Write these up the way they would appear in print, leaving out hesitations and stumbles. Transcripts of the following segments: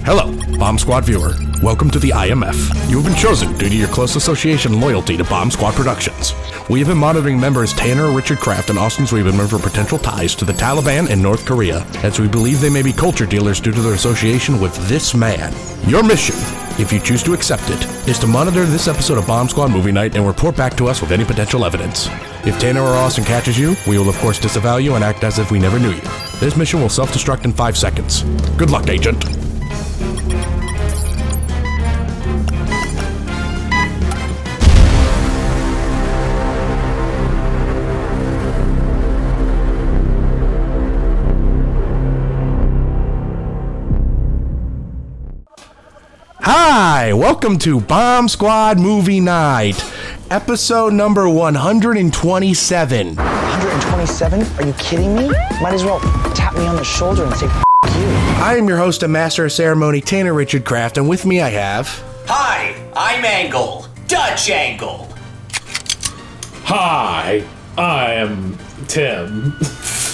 Hello, Bomb Squad viewer. Welcome to the IMF. You have been chosen due to your close association and loyalty to Bomb Squad Productions. We have been monitoring members Tanner Richard Kraft and Austin Sweetman for potential ties to the Taliban and North Korea, as we believe they may be culture dealers due to their association with this man. Your mission, if you choose to accept it, is to monitor this episode of Bomb Squad Movie Night and report back to us with any potential evidence. If Tanner or Austin catches you, we will of course disavow you and act as if we never knew you. This mission will self-destruct in 5 seconds. Good luck, Agent. Hi, welcome to Bomb Squad Movie Night, episode number 127. 127? Are you kidding me? Might as well tap me on the shoulder and say, F*** you. I am your host and master of ceremony, Tanner Richard Kraft, and with me I have... Hi, I'm Angle, Dutch Angle. Hi, I am Tim.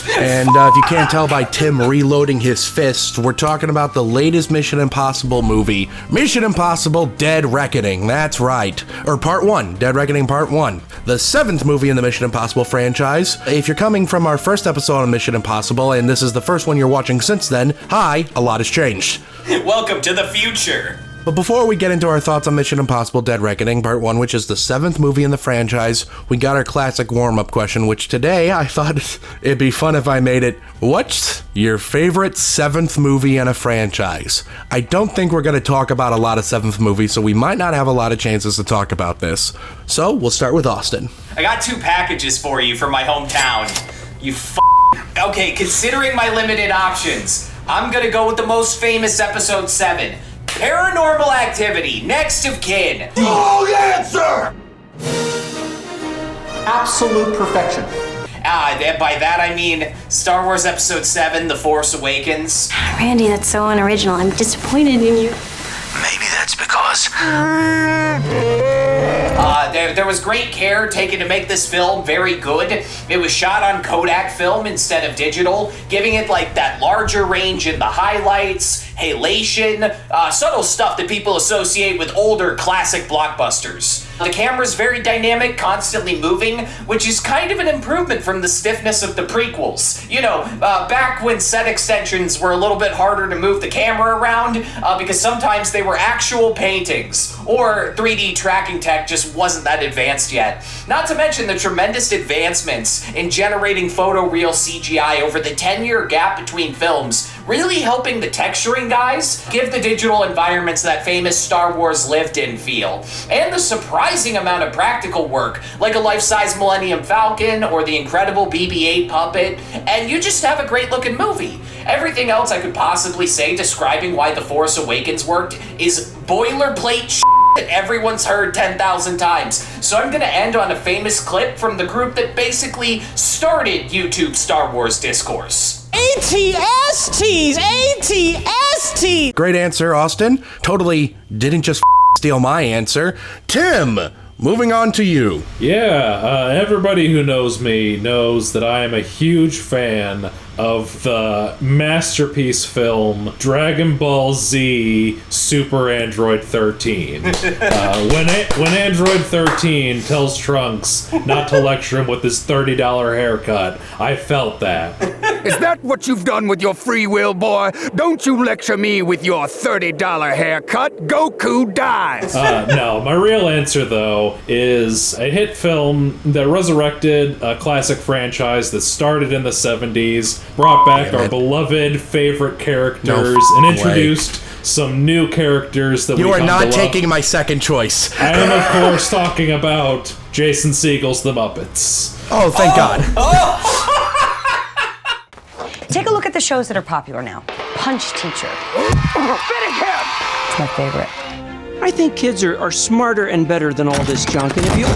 And if you can't tell by Tim reloading his fist, we're talking about the latest Mission Impossible movie, Mission Impossible Dead Reckoning. That's right. Or Part 1, Dead Reckoning Part 1. The 7th movie in the Mission Impossible franchise. If you're coming from our first episode on Mission Impossible, and this is the first one you're watching since then, hi, a lot has changed. Welcome to the future. But before we get into our thoughts on Mission Impossible Dead Reckoning Part 1, which is the 7th movie in the franchise, we got our classic warm-up question, which today I thought it'd be fun if I made it, what's your favorite 7th movie in a franchise? I don't think we're going to talk about a lot of 7th movies, so we might not have a lot of chances to talk about this. So, we'll start with Austin. I got 2 packages for you from my hometown. You Okay, considering my limited options, I'm gonna go with the most famous episode 7. Paranormal Activity, Next of Kin. Wrong answer! Absolute perfection. By that I mean Star Wars Episode 7, The Force Awakens. Randy, that's so unoriginal. I'm disappointed in you. Maybe that's because... There was great care taken to make this film very good. It was shot on Kodak film instead of digital, giving it like that larger range in the highlights, halation, subtle stuff that people associate with older classic blockbusters. The camera's very dynamic, constantly moving, which is kind of an improvement from the stiffness of the prequels. You know, back when set extensions were a little bit harder to move the camera around, because sometimes they were actual paintings, or 3D tracking tech just wasn't that advanced yet. Not to mention the tremendous advancements in generating photoreal CGI over the 10-year gap between films, really helping the texturing guys give the digital environments that famous Star Wars lived-in feel. And the surprising amount of practical work, like a life-size Millennium Falcon or the incredible BB-8 puppet, and you just have a great-looking movie. Everything else I could possibly say describing why The Force Awakens worked is boilerplate shit that everyone's heard 10,000 times. So I'm gonna end on a famous clip from the group that basically started YouTube Star Wars discourse. ATSTs! ATSTs! Great answer, Austin. Totally didn't just steal my answer. Tim, moving on to you. Yeah, everybody who knows me knows that I am a huge fan of the masterpiece film Dragon Ball Z Super Android 13. When Android 13 tells Trunks not to lecture him with his $30 haircut, I felt that. Is that what you've done with your free will, boy? Don't you lecture me with your $30 haircut. Goku dies. No, my real answer, though, is a hit film that resurrected a classic franchise that started in the 70s, brought back our beloved favorite characters, and introduced some new characters that you are not taking my second choice. I am, of course, talking about Jason Segel's The Muppets. Oh, thank God. Take a look at the shows that are popular now. Punch Teacher. It's my favorite. I think kids are smarter and better than all this junk. And if you...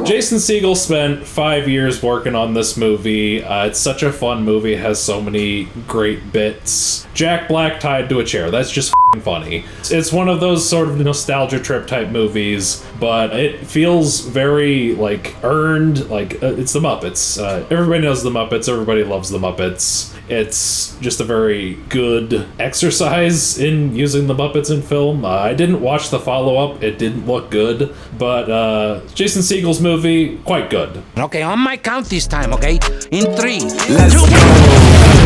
Jason Segel spent 5 years working on this movie. It's such a fun movie. It has so many great bits. Jack Black tied to a chair. That's just funny. It's one of those sort of nostalgia trip type movies, but it feels very like earned. Like it's the Muppets. Everybody knows the Muppets. Everybody loves the Muppets. It's just a very good exercise in using the Muppets in film. I didn't watch the follow-up. It didn't look good, but Jason Segel's movie, quite good. Okay, on my count this time, okay? In 3, 2,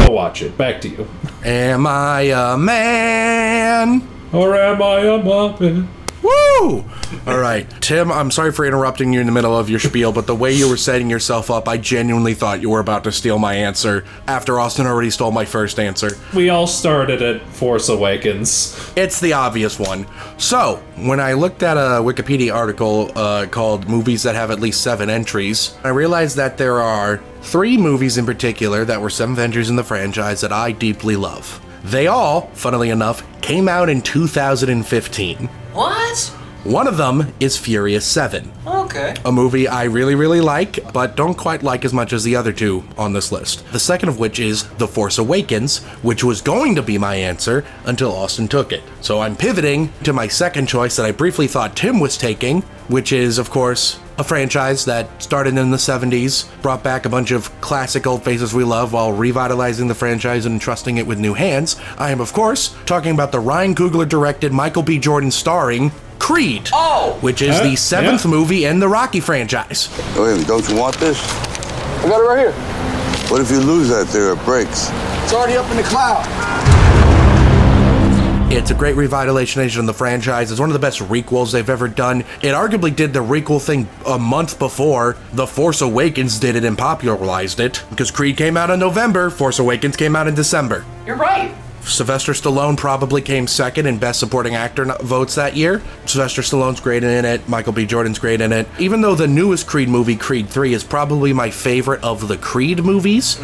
Go watch it. Back to you. Am I a man? Or am I a Muppet? Woo! All right, Tim, I'm sorry for interrupting you in the middle of your spiel, but the way you were setting yourself up, I genuinely thought you were about to steal my answer after Austin already stole my first answer. We all started at Force Awakens. It's the obvious one. So, when I looked at a Wikipedia article called Movies That Have At Least 7 Entries, I realized that there are 3 movies in particular that were 7th entries in the franchise that I deeply love. They all, funnily enough, came out in 2015. What? One of them is Furious 7. Okay. A movie I really, really like, but don't quite like as much as the other 2 on this list. The second of which is The Force Awakens, which was going to be my answer until Austin took it. So I'm pivoting to my second choice that I briefly thought Tim was taking, which is, of course, a franchise that started in the 70s, brought back a bunch of classic old faces we love while revitalizing the franchise and entrusting it with new hands. I am, of course, talking about the Ryan Coogler-directed, Michael B. Jordan starring Creed, which is the 7th movie in the Rocky franchise. Wait, don't you want this? I got it right here. What if you lose that there, it breaks? It's already up in the cloud. It's a great revitalization of the franchise. It's one of the best requels they've ever done. It arguably did the requel thing a month before The Force Awakens did it and popularized it, because Creed came out in November, Force Awakens came out in December. You're right. Sylvester Stallone probably came second in Best Supporting Actor votes that year. Sylvester Stallone's great in it. Michael B. Jordan's great in it. Even though the newest Creed movie, Creed 3, is probably my favorite of the Creed movies,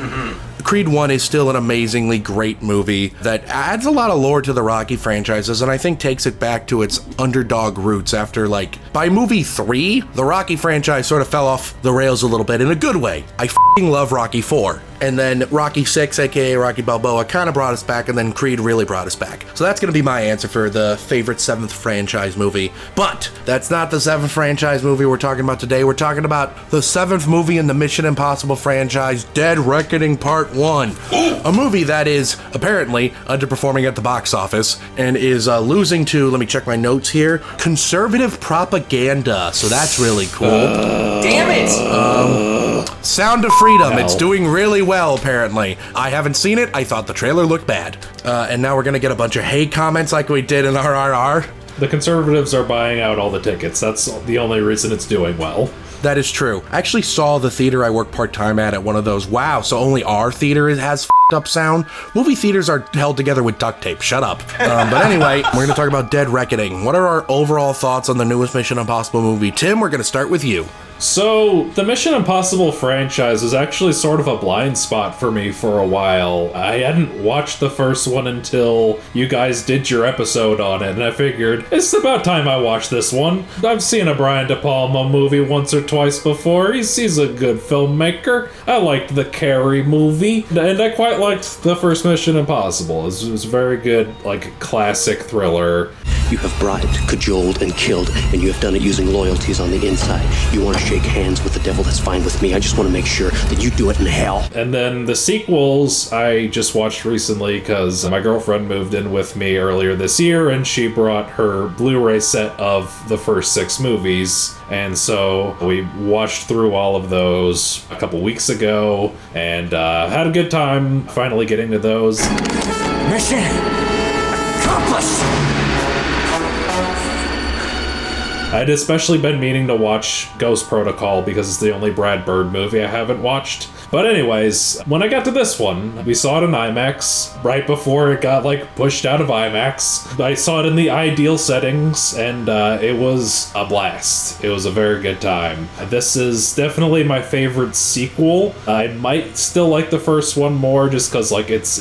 Creed 1 is still an amazingly great movie that adds a lot of lore to the Rocky franchises and I think takes it back to its underdog roots after, by movie 3, the Rocky franchise sort of fell off the rails a little bit in a good way. I f***ing love Rocky 4. And then Rocky 6, aka Rocky Balboa, kind of brought us back, and then Creed really brought us back. So that's going to be my answer for the favorite 7th franchise movie. But that's not the 7th franchise movie we're talking about today. We're talking about the 7th movie in the Mission Impossible franchise, Dead Reckoning Part 1. A movie that is apparently underperforming at the box office and is losing to, let me check my notes here, conservative propaganda. So that's really cool. Damn it! Sound of Freedom. It's doing really well, apparently. I haven't seen it. I thought the trailer looked bad. And now we're going to get a bunch of hate comments like we did in RRR. The conservatives are buying out all the tickets. That's the only reason it's doing well. That is true. I actually saw the theater I work part-time at one of those. Wow, so only our theater has f***ed up sound? Movie theaters are held together with duct tape. Shut up. But anyway, we're going to talk about Dead Reckoning. What are our overall thoughts on the newest Mission Impossible movie? Tim, we're going to start with you. So, the Mission Impossible franchise is actually sort of a blind spot for me for a while. I hadn't watched the first one until you guys did your episode on it, and I figured, it's about time I watch this one. I've seen a Brian De Palma movie once or twice before. He's a good filmmaker. I liked the Carrie movie, and I quite liked the first Mission Impossible. It was a very good, classic thriller. You have bribed, cajoled, and killed, and you have done it using loyalties on the inside. You want to shake hands with the devil, that's fine with me. I just want to make sure that you do it in hell. And then the sequels I just watched recently because my girlfriend moved in with me earlier this year, and she brought her Blu-ray set of the first 6 movies. And so we watched through all of those a couple weeks ago, and had a good time finally getting to those. Mission accomplished! I'd especially been meaning to watch Ghost Protocol because it's the only Brad Bird movie I haven't watched. But anyways, when I got to this one, we saw it in IMAX right before it got pushed out of IMAX. I saw it in the ideal settings, and it was a blast. It was a very good time. This is definitely my favorite sequel. I might still like the first one more just because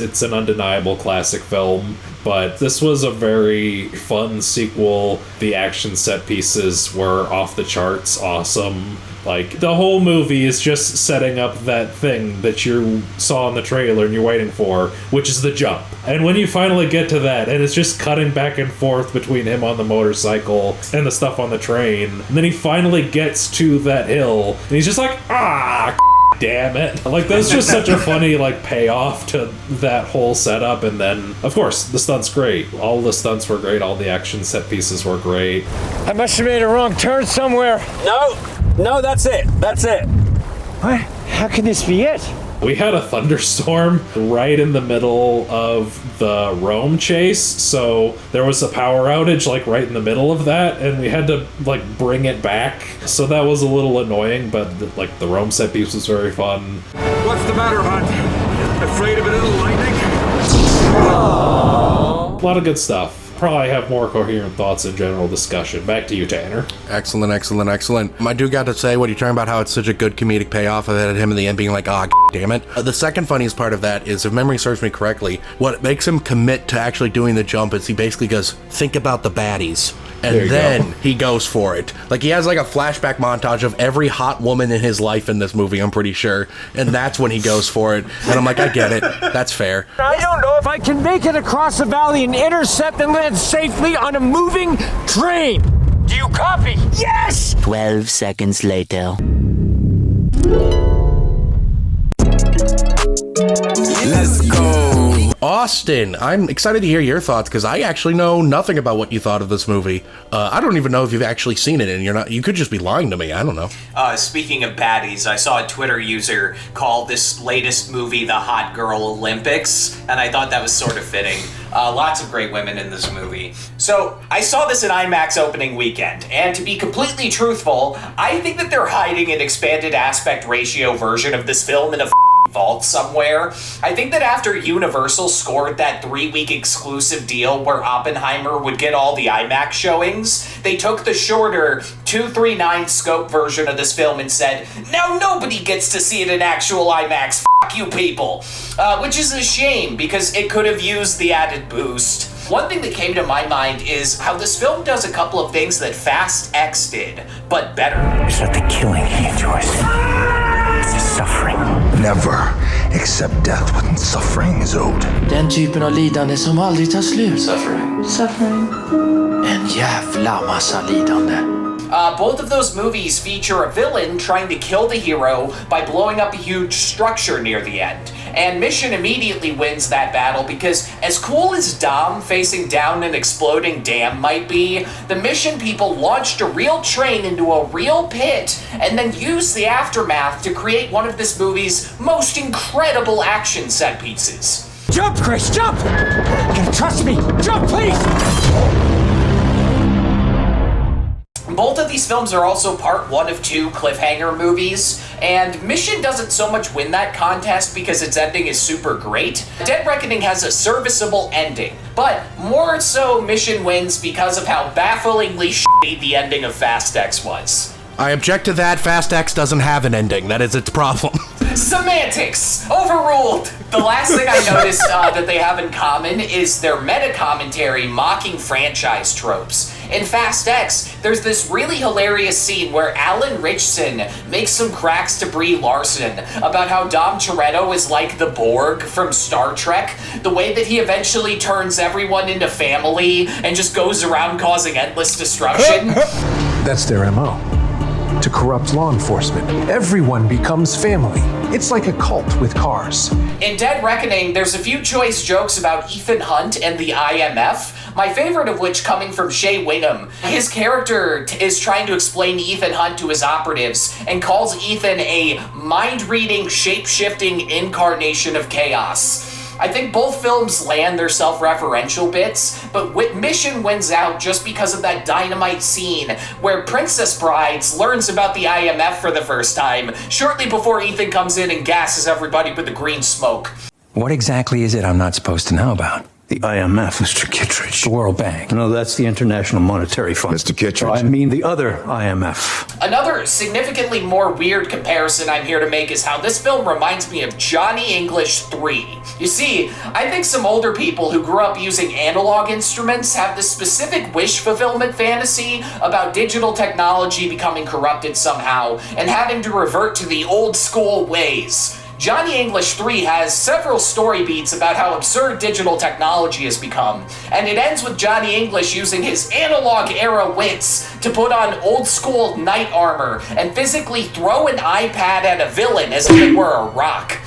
it's an undeniable classic film. But this was a very fun sequel. The action set pieces were off the charts awesome. The whole movie is just setting up that thing that you saw in the trailer and you're waiting for, which is the jump. And when you finally get to that, and it's just cutting back and forth between him on the motorcycle and the stuff on the train, and then he finally gets to that hill, and he's just damn it. Like, that's just such a funny, like, payoff to that whole setup. And then, of course, the stunts great. All the stunts were great. All the action set pieces were great. I must have made a wrong turn somewhere. No, that's it. That's it. What? How can this be it? We had a thunderstorm right in the middle of the Rome chase, so there was a power outage like right in the middle of that, and we had to like bring it back. So that was a little annoying, but like the Rome set piece was very fun. What's the matter, hon? Afraid of a little lightning? A lot of good stuff. Probably have more coherent thoughts in general discussion. Back to you, Tanner. Excellent. I do got to say, what you're talking about, how it's such a good comedic payoff of it, him in the end being like, damn it. The second funniest part of that is, if memory serves me correctly, what makes him commit to actually doing the jump is he basically goes, think about the baddies. And then he goes for it. Like, he has like a flashback montage of every hot woman in his life in this movie, I'm pretty sure. And that's when he goes for it. And I'm like, I get it. That's fair. I don't know if I can make it across the valley and intercept and land safely on a moving train. Do you copy? Yes! 12 seconds later. Let's go. Austin, I'm excited to hear your thoughts because I actually know nothing about what you thought of this movie. I don't even know if you've actually seen it, and you could just be lying to me. I don't know. Speaking of baddies, I saw a Twitter user call this latest movie the Hot Girl Olympics, and I thought that was sort of fitting. Lots of great women in this movie. So, I saw this in IMAX opening weekend, and to be completely truthful, I think that they're hiding an expanded aspect ratio version of this film in a vault somewhere. I think that after Universal scored that 3-week exclusive deal where Oppenheimer would get all the IMAX showings, they took the shorter 239 scope version of this film and said, now nobody gets to see it in actual IMAX, f*** you people. Which is a shame, because it could have used the added boost. One thing that came to my mind is how this film does a couple of things that Fast X did, but better. It's not the killing he enjoys. It's the suffering. Never accept death when suffering is owed. Den typen av lidande som aldrig tar slut. Suffering. En jävla massa lidande. Both of those movies feature a villain trying to kill the hero by blowing up a huge structure near the end. And Mission immediately wins that battle because as cool as Dom facing down an exploding dam might be, the Mission people launched a real train into a real pit and then used the aftermath to create one of this movie's most incredible action set pieces. Jump, Chris, jump! You gotta trust me. Jump, please! Both of these films are also part 1 of 2 cliffhanger movies, and Mission doesn't so much win that contest because its ending is super great. Dead Reckoning has a serviceable ending, but more so Mission wins because of how bafflingly shitty the ending of Fast X was. I object to that. Fast X doesn't have an ending. That is its problem. Semantics! Overruled! The last thing I noticed that they have in common is their meta-commentary mocking franchise tropes. In Fast X, there's this really hilarious scene where Alan Ritchson makes some cracks to Brie Larson about how Dom Toretto is like the Borg from Star Trek, the way that he eventually turns everyone into family and just goes around causing endless destruction. That's their MO. To corrupt law enforcement. Everyone becomes family. It's like a cult with cars. In Dead Reckoning, there's a few choice jokes about Ethan Hunt and the IMF, my favorite of which coming from Shea Wingham. His character is trying to explain Ethan Hunt to his operatives and calls Ethan a mind-reading, shape-shifting incarnation of chaos. I think both films land their self-referential bits, but Mission wins out just because of that dynamite scene where Princess Brides learns about the IMF for the first time, shortly before Ethan comes in and gasses everybody with the green smoke. What exactly is it I'm not supposed to know about? The IMF, Mr. Kittredge. The World Bank. No, that's the International Monetary Fund. Mr. Kittredge. I mean the other IMF. Another significantly more weird comparison I'm here to make is how this film reminds me of Johnny English 3. You see, I think some older people who grew up using analog instruments have this specific wish fulfillment fantasy about digital technology becoming corrupted somehow and having to revert to the old school ways. Johnny English 3 has several story beats about how absurd digital technology has become, and it ends with Johnny English using his analog-era wits to put on old-school knight armor and physically throw an iPad at a villain as if it were a rock.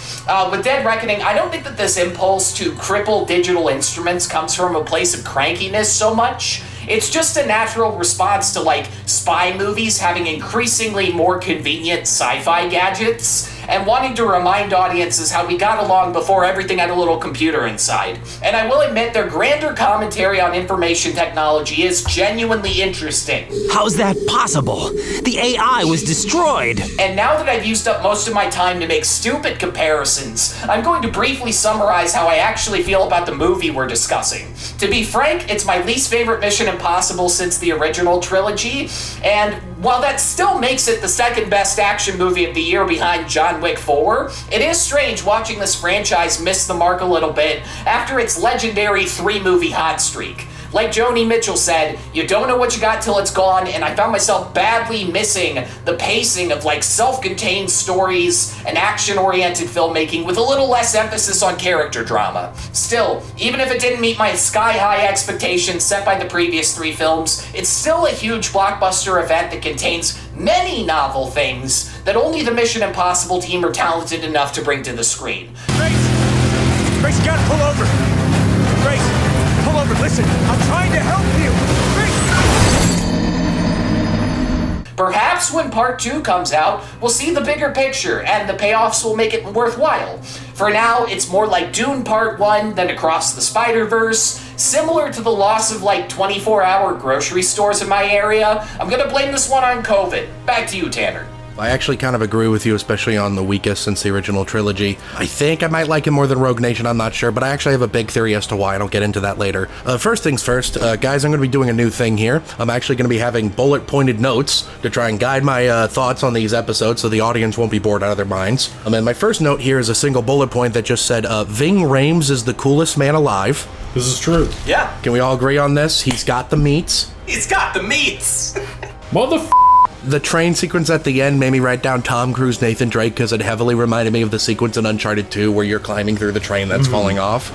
With Dead Reckoning, I don't think that this impulse to cripple digital instruments comes from a place of crankiness so much. It's just a natural response to, like, spy movies having increasingly more convenient sci-fi gadgets, and wanting to remind audiences how we got along before everything had a little computer inside. And I will admit their grander commentary on information technology is genuinely interesting. How's that possible? The AI was destroyed. And now that I've used up most of my time to make stupid comparisons, I'm going to briefly summarize how I actually feel about the movie we're discussing. To be frank, it's my least favorite Mission Impossible since the original trilogy, and while that still makes it the second best action movie of the year behind John Wick 4, it is strange watching this franchise miss the mark a little bit after its legendary 3-movie hot streak. Like Joni Mitchell said, you don't know what you got till it's gone, and I found myself badly missing the pacing of like self-contained stories and action-oriented filmmaking with a little less emphasis on character drama. Still, even if it didn't meet my sky-high expectations set by the previous 3 films, it's still a huge blockbuster event that contains many novel things that only the Mission Impossible team are talented enough to bring to the screen. Grace, you gotta pull over. Grace. Pull over, listen, I'm trying to help you! Perhaps when part 2 comes out, we'll see the bigger picture and the payoffs will make it worthwhile. For now, it's more like Dune Part 1 than Across the Spider-Verse, similar to the loss of like 24-hour grocery stores in my area. I'm gonna blame this one on COVID. Back to you, Tanner. I actually kind of agree with you, especially on the weakest since the original trilogy. I think I might like it more than Rogue Nation, I'm not sure, but I actually have a big theory as to why. I'll get into that later. First things first, guys, I'm going to be doing a new thing here. I'm actually going to be having bullet-pointed notes to try and guide my thoughts on these episodes so the audience won't be bored out of their minds. And my first note here is a single bullet point that just said, Ving Rhames is the coolest man alive. This is true. Yeah. Can we all agree on this? He's got the meats. He's got the meats! The train sequence at the end made me write down Tom Cruise, Nathan Drake, because it heavily reminded me of the sequence in Uncharted 2 where you're climbing through the train that's falling off.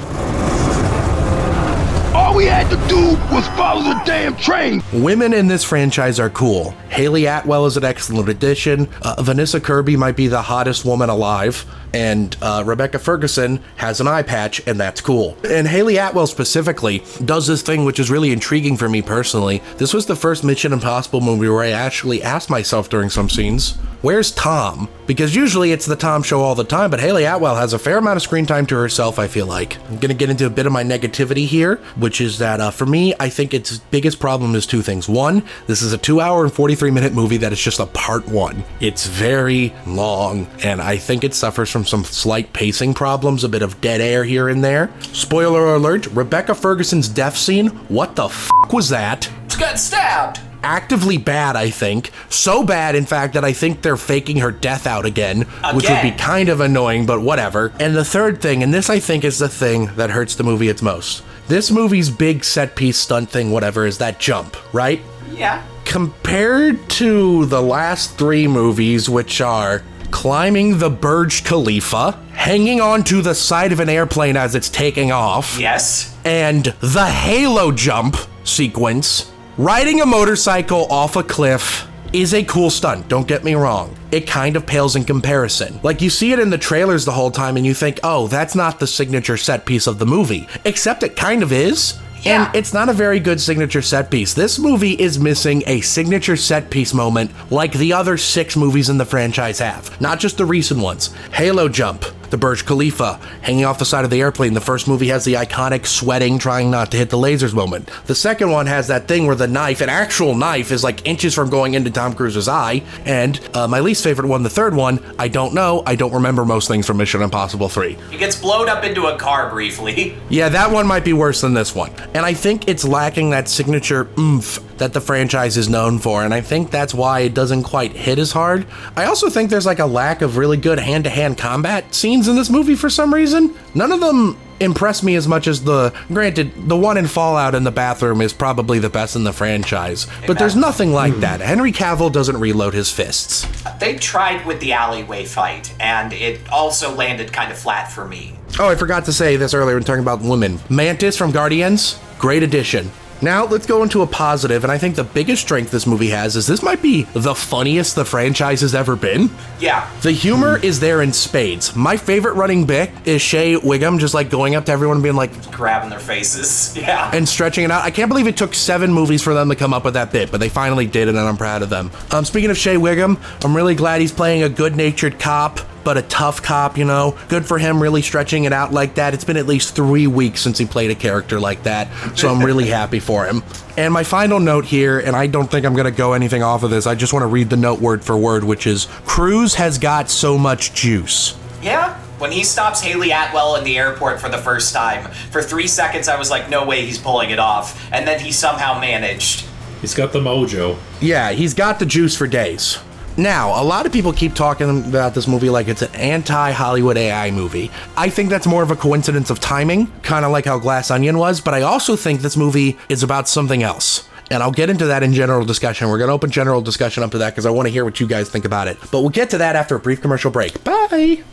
All we had to do was follow the damn train. Women in this franchise are cool. Hayley Atwell is an excellent addition. Vanessa Kirby might be the hottest woman alive. And Rebecca Ferguson has an eye patch, and that's cool. And Hayley Atwell specifically does this thing which is really intriguing for me personally. This was the first Mission Impossible movie where I actually asked myself during some scenes, where's Tom? Because usually it's the Tom show all the time, but Hayley Atwell has a fair amount of screen time to herself, I feel like. I'm gonna get into a bit of my negativity here, which is that for me, I think its biggest problem is 2 things. One, this is a 2-hour and 43-minute movie that is just a part 1. It's very long, and I think it suffers from some slight pacing problems, a bit of dead air here and there. Spoiler alert, Rebecca Ferguson's death scene, what the f*** was that? She got stabbed! Actively bad, I think. So bad, in fact, that I think they're faking her death out again, which would be kind of annoying, but whatever. And the third thing, and this I think is the thing that hurts the movie its most. This movie's big set piece stunt thing, whatever, is that jump, right? Yeah. Compared to the last 3 movies, which are climbing the Burj Khalifa, hanging onto the side of an airplane as it's taking off. Yes. And the Halo jump sequence, riding a motorcycle off a cliff is a cool stunt, don't get me wrong. It kind of pales in comparison. Like, you see it in the trailers the whole time and you think, oh, that's not the signature set piece of the movie. Except it kind of is. Yeah. And it's not a very good signature set piece. This movie is missing a signature set piece moment like the other 6 movies in the franchise have. Not just the recent ones. Halo jump, the Burj Khalifa, hanging off the side of the airplane. The first movie has the iconic sweating, trying not to hit the lasers moment. The second one has that thing where the knife, an actual knife, is like inches from going into Tom Cruise's eye. And my least favorite one, the third one, I don't know. I don't remember most things from Mission Impossible 3. He gets blown up into a car briefly. Yeah, that one might be worse than this one. And I think it's lacking that signature oomph that the franchise is known for, and I think that's why it doesn't quite hit as hard. I also think there's like a lack of really good hand-to-hand combat scenes in this movie for some reason. None of them impress me as much as granted, the one in Fallout in the bathroom is probably the best in the franchise, but there's nothing like that. Henry Cavill doesn't reload his fists. They tried with the alleyway fight, and it also landed kind of flat for me. Oh, I forgot to say this earlier when talking about women. Mantis from Guardians, great addition. Now, let's go into a positive, and I think the biggest strength this movie has is this might be the funniest the franchise has ever been. Yeah. The humor is there in spades. My favorite running bit is 𝐭𝐲 𝐈𝐬𝐬𝐬𝐬𝐬 just like going up to everyone and being like... grabbing their faces, yeah. And stretching it out. I can't believe it took 7 movies for them to come up with that bit, but they finally did it, and I'm proud of them. Speaking of 𝐭𝐲 𝐈𝐬𝐬𝐬𝐬, I'm really glad he's playing a good-natured cop, but a tough cop, you know? Good for him really stretching it out like that. It's been at least 3 weeks since he played a character like that, so I'm really happy for him. And my final note here, and I don't think I'm gonna go anything off of this, I just want to read the note word for word, which is, Cruise has got so much juice. Yeah, when he stops Haley Atwell in the airport for the first time, for 3 seconds I was like, no way he's pulling it off, and then he somehow managed. He's got the mojo. Yeah, he's got the juice for days. Now, a lot of people keep talking about this movie like it's an anti-Hollywood AI movie. I think that's more of a coincidence of timing, kind of like how Glass Onion was, but I also think this movie is about something else. And I'll get into that in general discussion. We're going to open general discussion up to that because I want to hear what you guys think about it. But we'll get to that after a brief commercial break. Bye!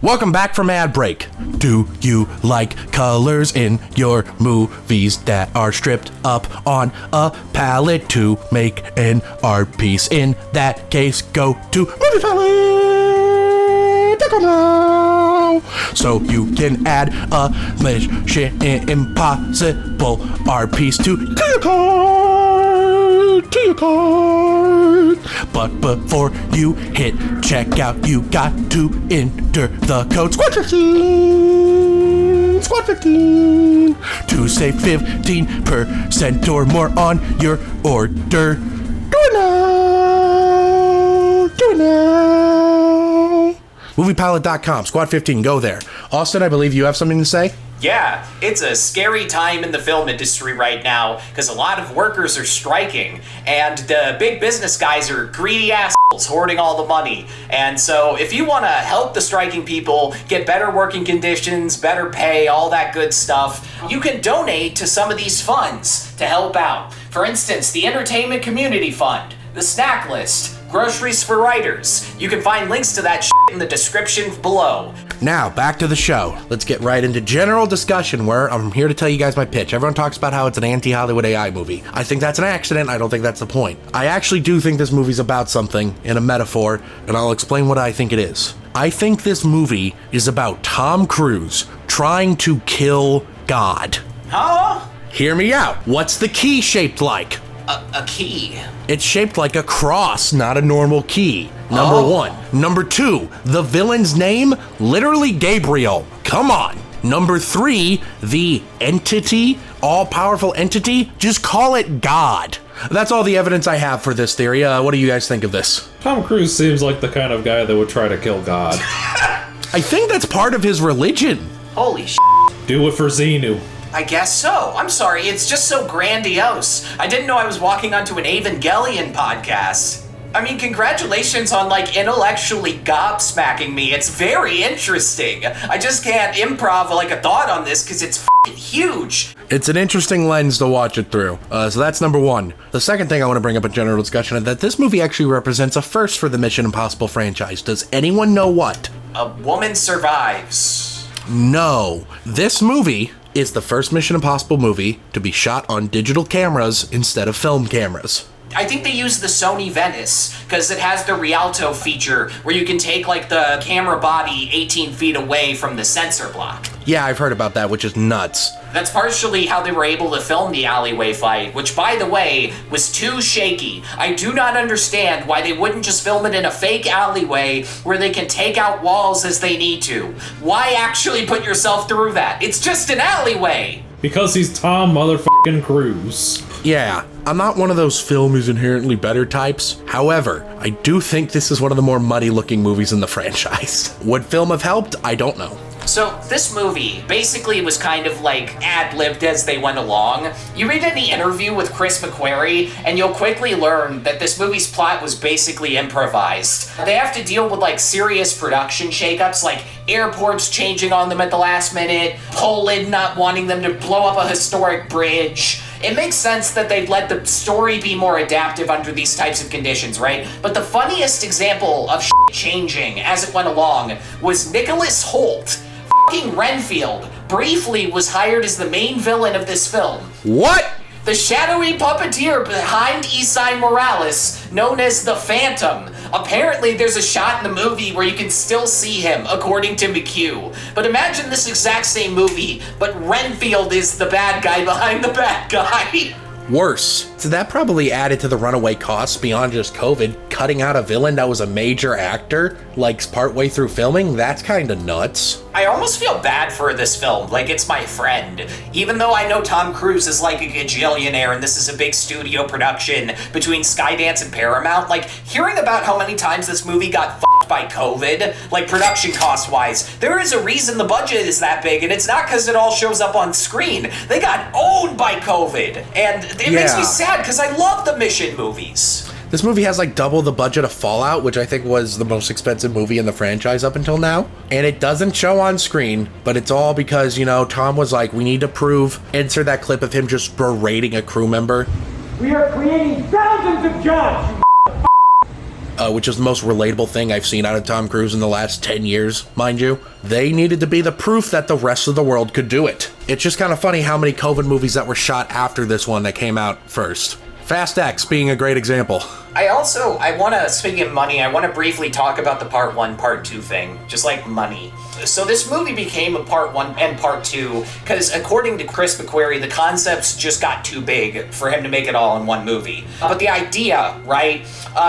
Welcome back from ad break. Do you like colors in your movies that are stripped up on a palette to make an art piece? In that case, go to MoviePalette.com now, so you can add a Mission Impossible art piece to your cart. But before you hit checkout, you got to enter the code SQUAD15 to save 15% or more on your order. Do it now. Do it now. MoviePalette.com, SQUAD15, go there. Austin, I believe you have something to say? Yeah, it's a scary time in the film industry right now because a lot of workers are striking and the big business guys are greedy assholes hoarding all the money. And so if you want to help the striking people get better working conditions, better pay, all that good stuff, you can donate to some of these funds to help out. For instance, the Entertainment Community Fund, the Snack List, Groceries for Writers. You can find links to that shit in the description below. Now, back to the show. Let's get right into general discussion where I'm here to tell you guys my pitch. Everyone talks about how it's an anti-Hollywood AI movie. I think that's an accident. I don't think that's the point. I actually do think this movie's about something in a metaphor, and I'll explain what I think it is. I think this movie is about Tom Cruise trying to kill God. Huh? Hear me out. What's the key shaped like? A key. It's shaped like a cross, not a normal key. Number 1. Number 2, the villain's name, literally Gabriel. Come on. Number 3, the entity, all-powerful entity, just call it God. That's all the evidence I have for this theory. What do you guys think of this? Tom Cruise seems like the kind of guy that would try to kill God. I think that's part of his religion. Holy shit. Do it for Xenu. I guess so. I'm sorry, it's just so grandiose. I didn't know I was walking onto an Evangelion podcast. I mean, congratulations on, like, intellectually gobsmacking me. It's very interesting. I just can't improv, like, a thought on this because it's f***ing huge. It's an interesting lens to watch it through. So that's number 1. The second thing I want to bring up in general discussion is that this movie actually represents a first for the Mission Impossible franchise. Does anyone know what? A woman survives. No. This movie is the first Mission Impossible movie to be shot on digital cameras instead of film cameras. I think they use the Sony Venice because it has the Rialto feature where you can take like the camera body 18 feet away from the sensor block. Yeah, I've heard about that, which is nuts. That's partially how they were able to film the alleyway fight, which, by the way, was too shaky. I do not understand why they wouldn't just film it in a fake alleyway where they can take out walls as they need to. Why actually put yourself through that? It's just an alleyway! Because he's Tom motherfucking Cruise. Yeah, I'm not one of those film is inherently better types. However, I do think this is one of the more muddy looking movies in the franchise. Would film have helped? I don't know. So this movie basically was kind of like ad-libbed as they went along. You read any interview with Chris McQuarrie, and you'll quickly learn that this movie's plot was basically improvised. They have to deal with like serious production shakeups, like airports changing on them at the last minute, Poland not wanting them to blow up a historic bridge. It makes sense that they'd let the story be more adaptive under these types of conditions, right? But the funniest example of changing as it went along was Nicholas Hoult. Fucking Renfield briefly was hired as the main villain of this film. What? The shadowy puppeteer behind Issa Morales, known as the Phantom. Apparently there's a shot in the movie where you can still see him, according to McHugh. But imagine this exact same movie, but Renfield is the bad guy behind the bad guy. Worse. So that probably added to the runaway costs beyond just COVID. Cutting out a villain that was a major actor, like partway through filming, that's kind of nuts. I almost feel bad for this film, like it's my friend. Even though I know Tom Cruise is like a gajillionaire and this is a big studio production between Skydance and Paramount, like hearing about how many times this movie got fucked by COVID, like production cost wise, there is a reason the budget is that big, and it's not because it all shows up on screen. They got owned by COVID, and it makes me sad because I love the Mission movies. This movie has like double the budget of Fallout, which I think was the most expensive movie in the franchise up until now. And it doesn't show on screen, but it's all because, you know, Tom was like, we need to prove, insert that clip of him just berating a crew member. We are creating thousands of jobs, which is the most relatable thing I've seen out of Tom Cruise in the last 10 years, mind you. They needed to be the proof that the rest of the world could do it. It's just kind of funny how many COVID movies that were shot after this one that came out first. Fast X being a great example. Speaking of money, I want to briefly talk about the part 1, part 2 thing. Just like money. So this movie became a part 1 and part 2 because according to Chris McQuarrie, the concepts just got too big for him to make it all in one movie. But the idea, right,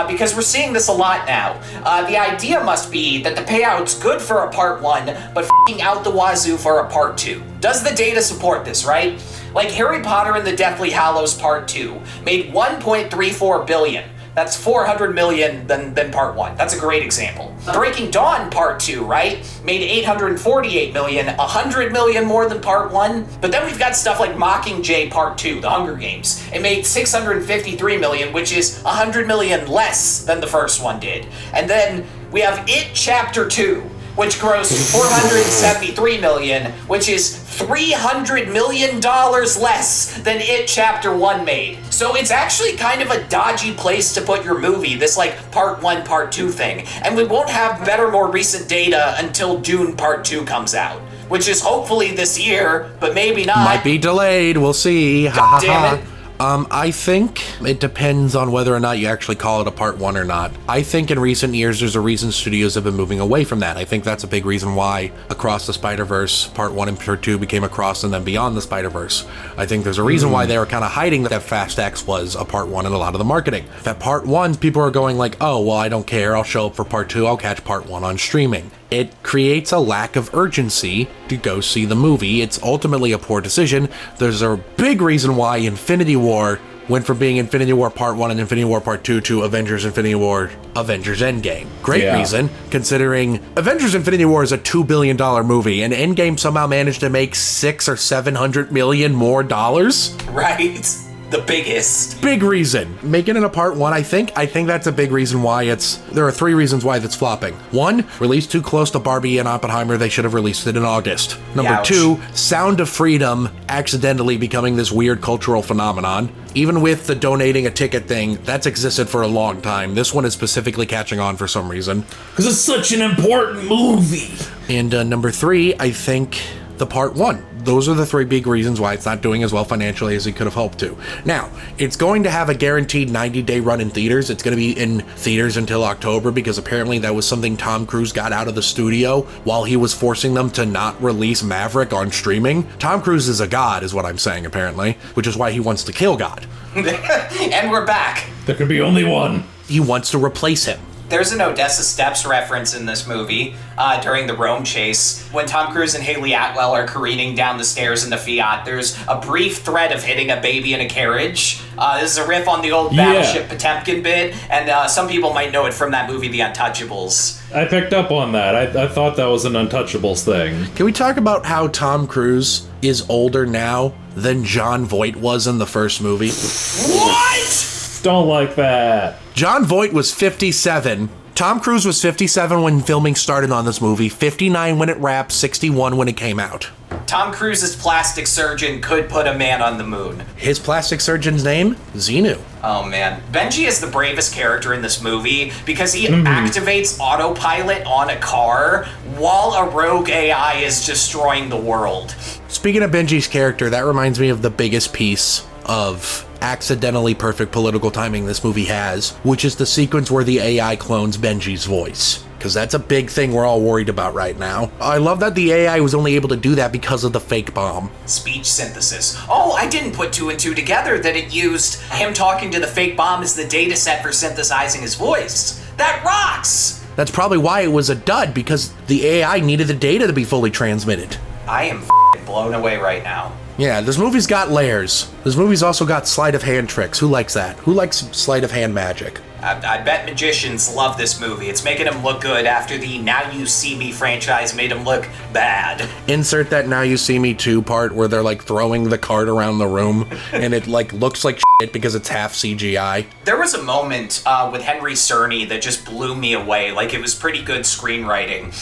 because we're seeing this a lot now, the idea must be that the payout's good for a part 1, but f***ing out the wazoo for a part 2. Does the data support this, right? Like Harry Potter and the Deathly Hallows Part 2 made $1.34 billion. That's $400 million than part 1. That's a great example. Breaking Dawn Part 2, right? Made $848 million, $100 million more than part 1. But then we've got stuff like Mockingjay Part 2, The Hunger Games. It made $653 million, which is $100 million less than the first one did. And then we have It Chapter 2, which grossed $473 million, which is $300 million less than It Chapter 1 made. So it's actually kind of a dodgy place to put your movie, this like part 1, part 2 thing. And we won't have better, more recent data until Dune Part 2 comes out, which is hopefully this year, but maybe not. Might be delayed, we'll see. God damn it. I think it depends on whether or not you actually call it a part 1 or not. I think in recent years, there's a reason studios have been moving away from that. I think that's a big reason why Across the Spider-Verse part 1 and part 2 became Across and then Beyond the Spider-Verse. I think there's a reason why they were kind of hiding that Fast X was a part 1 in a lot of the marketing. That part 1, people are going like, oh, well, I don't care. I'll show up for part 2. I'll catch part 1 on streaming. It creates a lack of urgency to go see the movie. It's ultimately a poor decision. There's a big reason why Infinity War went from being Infinity War Part 1 and Infinity War Part 2 to Avengers Infinity War, Avengers Endgame. Great reason, considering Avengers Infinity War is a $2 billion movie, and Endgame somehow managed to make $600 or $700 million more dollars. Right. The biggest. Big reason. Making it a part 1, I think that's a big reason why there are 3 reasons why it's flopping. 1, released too close to Barbie and Oppenheimer, they should have released it in August. Number 2, Sound of Freedom accidentally becoming this weird cultural phenomenon. Even with the donating a ticket thing, that's existed for a long time. This one is specifically catching on for some reason. Because it's such an important movie. And number 3, I think the part 1. Those are the 3 big reasons why it's not doing as well financially as it could have hoped to. Now, it's going to have a guaranteed 90-day run in theaters. It's going to be in theaters until October because apparently that was something Tom Cruise got out of the studio while he was forcing them to not release Maverick on streaming. Tom Cruise is a god, is what I'm saying, apparently, which is why he wants to kill God. And we're back. There could be only one. He wants to replace him. There's an Odessa Steps reference in this movie during the Rome chase. When Tom Cruise and Haley Atwell are careening down the stairs in the Fiat, there's a brief thread of hitting a baby in a carriage. This is a riff on the old Battleship Potemkin bit, and some people might know it from that movie, The Untouchables. I picked up on that. I thought that was an Untouchables thing. Can we talk about how Tom Cruise is older now than Jon Voight was in the first movie? What? Don't like that. Jon Voight was 57. Tom Cruise was 57 when filming started on this movie, 59 when it wrapped, 61 when it came out. Tom Cruise's plastic surgeon could put a man on the moon. His plastic surgeon's name? Xenu. Oh man. Benji is the bravest character in this movie because he activates autopilot on a car while a rogue AI is destroying the world. Speaking of Benji's character, that reminds me of the biggest piece of accidentally perfect political timing this movie has, which is the sequence where the AI clones Benji's voice. Because that's a big thing we're all worried about right now. I love that the AI was only able to do that because of the fake bomb. Speech synthesis. Oh, I didn't put two and two together that it used him talking to the fake bomb as the data set for synthesizing his voice. That rocks! That's probably why it was a dud, because the AI needed the data to be fully transmitted. I am blown away right now. Yeah, this movie's got layers. This movie's also got sleight of hand tricks. Who likes that? Who likes sleight of hand magic? I bet magicians love this movie. It's making them look good after the Now You See Me franchise made them look bad. Insert that Now You See Me 2 part where they're like throwing the card around the room and it like looks like shit because it's half CGI. There was a moment with Henry Czerny that just blew me away. Like, it was pretty good screenwriting.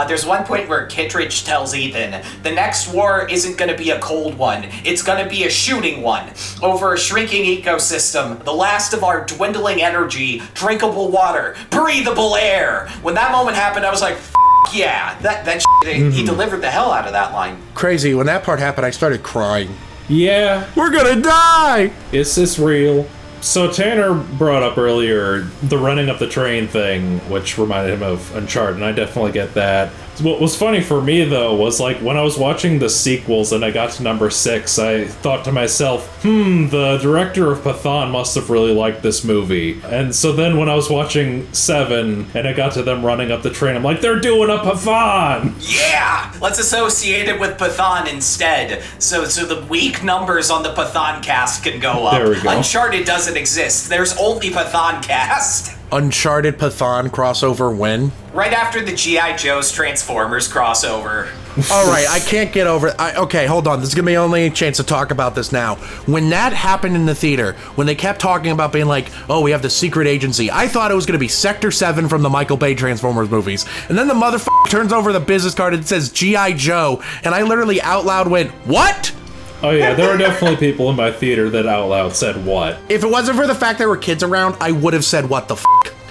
There's one point where Kittredge tells Ethan, the next war isn't going to be a cold one. It's going to be a shooting one. Over a shrinking ecosystem, the last of our dwindling energy, drinkable water, breathable air. When that moment happened, I was like, yeah, that shit, he delivered the hell out of that line. Crazy. When that part happened, I started crying. Yeah. We're gonna die! Is this real? So Tanner brought up earlier the running up the train thing, which reminded him of Uncharted, and I definitely get that. What was funny for me, though, was like when I was watching the sequels and I got to number 6, I thought to myself, the director of Pathan must have really liked this movie. And so then when I was watching 7 and I got to them running up the train, I'm like, they're doing a Pathan! Yeah! Let's associate it with Pathan instead, so the weak numbers on the Pathan cast can go up. There we go. Uncharted doesn't exist. There's only Pathan cast. Uncharted Pathan crossover when? Right after the G.I. Joe's Transformers crossover. All right, I can't get over it. Okay, hold on. This is going to be the only chance to talk about this now. When that happened in the theater, when they kept talking about being like, oh, we have the secret agency, I thought it was going to be Sector 7 from the Michael Bay Transformers movies. And then the motherfucker turns over the business card and it says G.I. Joe, and I literally out loud went, what? Oh yeah, there were definitely people in my theater that out loud said what. If it wasn't for the fact there were kids around, I would have said what the f***.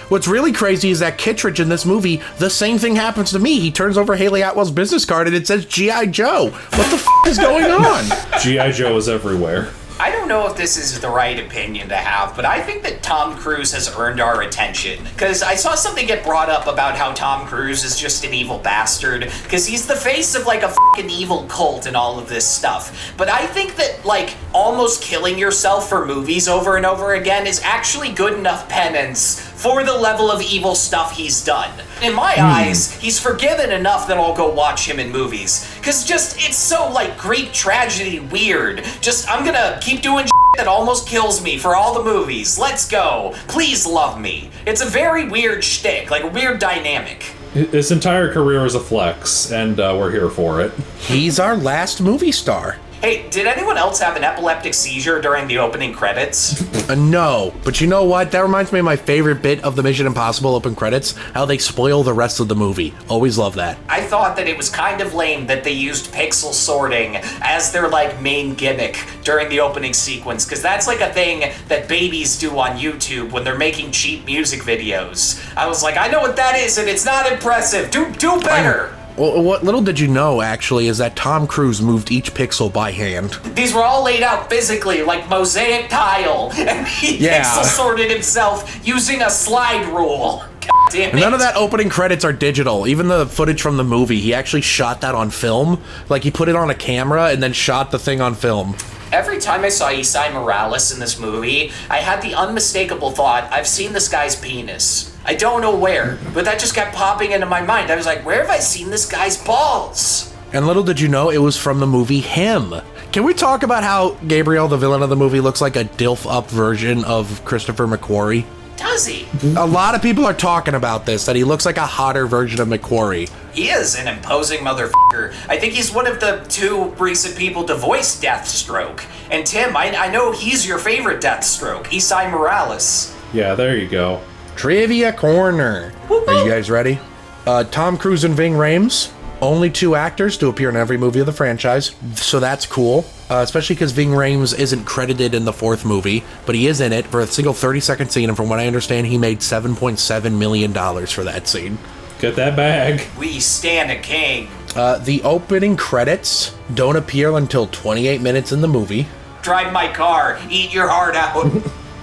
What's really crazy is that Kittredge in this movie, the same thing happens to me. He turns over Haley Atwell's business card and it says G.I. Joe. What the f*** is going on? G.I. Joe is everywhere. I don't know if this is the right opinion to have, but I think that Tom Cruise has earned our attention. Because I saw something get brought up about how Tom Cruise is just an evil bastard, because he's the face of like a fucking evil cult and all of this stuff. But I think that like almost killing yourself for movies over and over again is actually good enough penance for the level of evil stuff he's done. In my eyes, he's forgiven enough that I'll go watch him in movies. Cause just, it's so like Greek tragedy weird. Just, I'm gonna keep doing that almost kills me for all the movies. Let's go. Please love me. It's a very weird shtick, like a weird dynamic. His entire career is a flex, and we're here for it. He's our last movie star. Hey, did anyone else have an epileptic seizure during the opening credits? No, but you know what? That reminds me of my favorite bit of the Mission Impossible open credits, how they spoil the rest of the movie. Always love that. I thought that it was kind of lame that they used pixel sorting as their like main gimmick during the opening sequence, because that's like a thing that babies do on YouTube when they're making cheap music videos. I was like, I know what that is, and it's not impressive. Do better. Well, what little did you know, actually, is that Tom Cruise moved each pixel by hand. These were all laid out physically, like mosaic tile, and he pixel sorted himself using a slide rule. God damn it. And none of that opening credits are digital. Even the footage from the movie, he actually shot that on film. Like, he put it on a camera and then shot the thing on film. Every time I saw Ysai Morales in this movie, I had the unmistakable thought, I've seen this guy's penis. I don't know where, but that just kept popping into my mind. I was like, where have I seen this guy's balls? And little did you know, it was from the movie Him. Can we talk about how Gabriel, the villain of the movie, looks like a dilf-up version of Christopher McQuarrie? Does he? A lot of people are talking about this, that he looks like a hotter version of McQuarrie. He is an imposing motherfucker. I think he's one of the 2 recent people to voice Deathstroke. And Tim, I know he's your favorite Deathstroke, Esai Morales. Yeah, there you go. Trivia Corner. Are you guys ready? Tom Cruise and Ving Rhames. Only 2 actors to appear in every movie of the franchise, so that's cool. Especially because Ving Rhames isn't credited in the 4th movie, but he is in it for a single 30-second scene, and from what I understand, he made $7.7 million for that scene. Get that bag. We stand a king. The opening credits don't appear until 28 minutes in the movie. Drive my car, eat your heart out.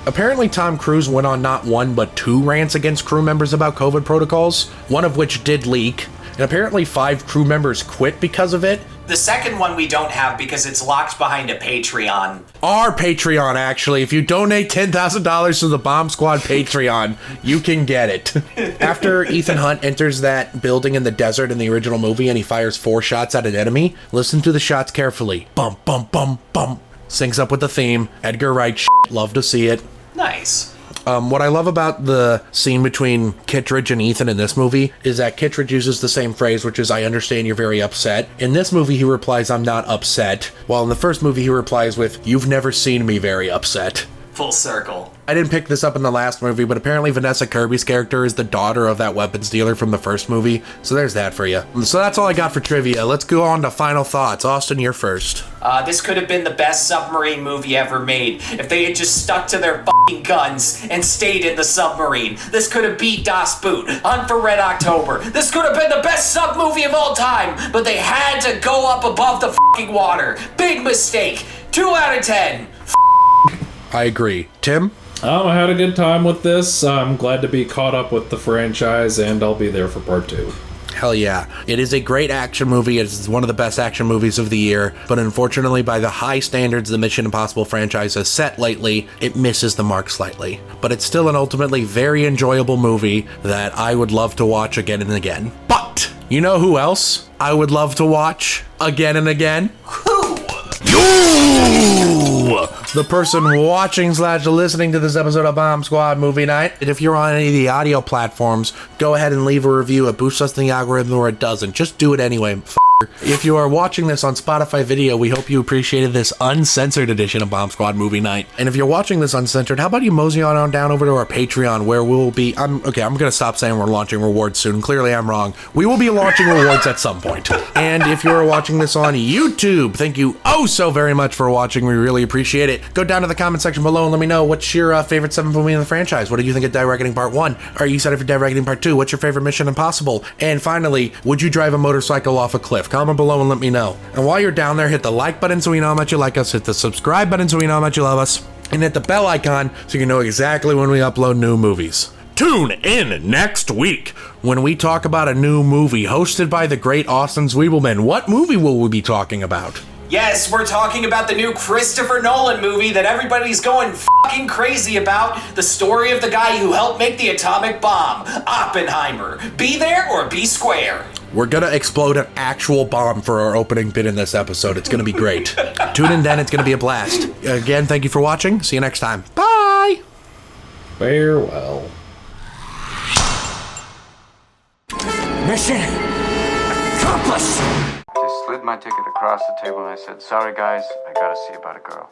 Apparently, Tom Cruise went on not 1 but 2 rants against crew members about COVID protocols, one of which did leak. And apparently 5 crew members quit because of it. The second one we don't have because it's locked behind a Patreon. Our Patreon, actually. If you donate $10,000 to the Bomb Squad Patreon, you can get it. After Ethan Hunt enters that building in the desert in the original movie and he fires 4 shots at an enemy, listen to the shots carefully. Bum, bum, bum, bum. Syncs up with the theme. Edgar Wright shit. Love to see it. Nice. What I love about the scene between Kittredge and Ethan in this movie is that Kittredge uses the same phrase, which is, I understand you're very upset. In this movie, he replies, I'm not upset. While in the first movie, he replies with, you've never seen me very upset. Full circle. I didn't pick this up in the last movie, but apparently Vanessa Kirby's character is the daughter of that weapons dealer from the first movie. So there's that for you. So that's all I got for trivia. Let's go on to final thoughts. Austin, you're first. This could have been the best submarine movie ever made if they had just stuck to their fucking guns and stayed in the submarine. This could have beat Das Boot, Hunt for Red October. This could have been the best sub movie of all time, but they had to go up above the fucking water. Big mistake. 2 out of 10. I agree. Tim? I had a good time with this. I'm glad to be caught up with the franchise, and I'll be there for part 2. Hell yeah. It is a great action movie. It's one of the best action movies of the year, but unfortunately, by the high standards the Mission Impossible franchise has set lately, it misses the mark slightly. But it's still an ultimately very enjoyable movie that I would love to watch again and again. But, you know who else I would love to watch again and again? Who? You! The person watching / listening to this episode of Bomb Squad Movie Night. And if you're on any of the audio platforms, go ahead and leave a review. It boosts us in the algorithm, or it doesn't. Just do it anyway. If you are watching this on Spotify video, we hope you appreciated this uncensored edition of Bomb Squad Movie Night. And if you're watching this uncensored, how about you mosey on down over to our Patreon, where we'll be... I'm gonna stop saying we're launching rewards soon. Clearly I'm wrong. We will be launching rewards at some point. And if you're watching this on YouTube, thank you oh so very much for watching. We really appreciate it. Go down to the comment section below and let me know what's your favorite 7th movie in the franchise. What did you think of Dead Reckoning Part 1? Are you excited for Dead Reckoning Part 2? What's your favorite Mission Impossible? And finally, would you drive a motorcycle off a cliff? Comment below and let me know. And while you're down there, hit the like button so we know how much you like us, hit the subscribe button so we know how much you love us, and hit the bell icon so you know exactly when we upload new movies. Tune in next week when we talk about a new movie hosted by the great Austin Zwiebelman. What movie will we be talking about? Yes, we're talking about the new Christopher Nolan movie that everybody's going fucking crazy about. The story of the guy who helped make the atomic bomb, Oppenheimer. Be there or be square. We're gonna explode an actual bomb for our opening bit in this episode. It's gonna be great. Tune in then, it's gonna be a blast. Again, thank you for watching. See you next time. Bye! Farewell. Mission accomplished! Just slid my ticket across the table and I said, sorry guys, I gotta see about a girl.